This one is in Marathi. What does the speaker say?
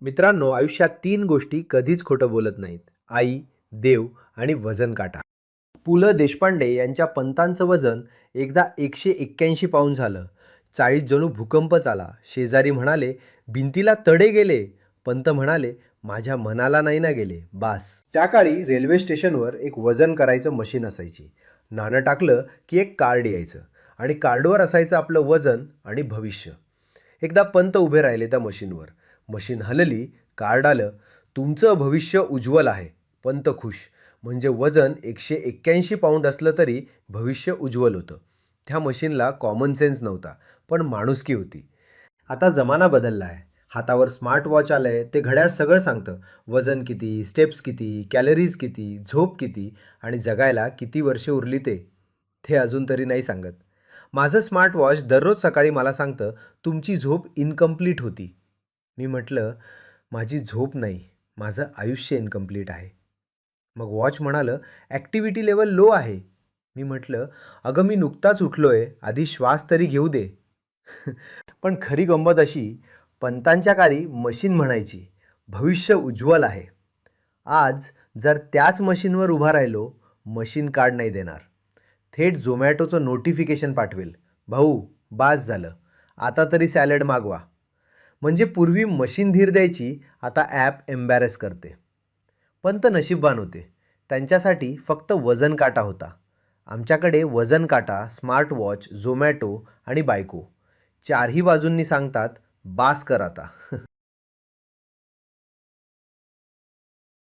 मित्रांनो, आयुष्यात 3 गोष्टी कधीच खोटं बोलत नाहीत. आई, देव आणि वजन काटा. पु. ल. देशपांडे यांच्या पंतांचं वजन एकदा 181 पाऊंड झालं. चाळीत जणू भूकंपच आला. शेजारी म्हणाले, "भिंतीला तडे गेले." पंत म्हणाले, "माझ्या मनाला नाही ना गेले, बास." त्या काळी रेल्वे स्टेशनवर एक वजन करायचं मशीन असायची. नाणं टाकलं की एक कार्ड यायचं आणि कार्डवर असायचं आपलं वजन आणि भविष्य. एकदा पंत उभे राहिले त्या मशीनवर. मशीन हलली, कार्ड आलं, "तुमचं भविष्य उज्ज्वल आहे." पंत खुश. म्हणजे वजन 181 पाऊंड असलं तरी भविष्य उज्ज्वल होतं. त्या मशीनला कॉमन सेन्स नव्हता, पण माणुसकी होती. आता जमाना बदलला आहे. हातावर स्मार्ट वॉच आलं आहे, ते घड्याळ सगळं सांगतं. वजन किती, स्टेप्स किती, कॅलरीज किती, झोप किती आणि जगायला किती वर्षे उरली ते अजून तरी नाही सांगत. माझं स्मार्ट वॉच दररोज सकाळी मला सांगतं, "तुमची झोप इनकम्प्लीट होती." मी म्हटलं, "माझी झोप नाही, माझं आयुष्य इनकम्प्लीट आहे." मग वॉच म्हणालं, "ॲक्टिव्हिटी लेवल लो आहे." मी म्हटलं, "अगं मी नुकताच उठलोय, आधी श्वास तरी घेऊ दे." पण खरी गंमत अशी, पंतांच्या काळी मशीन म्हणायची, "भविष्य उज्ज्वल आहे." आज जर त्याच मशीनवर उभा राहिलो, मशीन कार्ड नाही देणार. थेट झोमॅटोचं नोटिफिकेशन पाठवेल, "भाऊ, बास झालं. आता तरी सॅलड मागवा." म्हणजे पूर्वी मशीन धीर द्यायची, आता ॲप एम्बॅरेस करते. पंत नशीबवान होते. त्यांच्यासाठी फक्त वजन काटा होता. आमच्याकडे वजन काटा, स्मार्ट वॉच, झोमॅटो आणि बायको. चारही बाजूंनी सांगतात, "बास कर आता."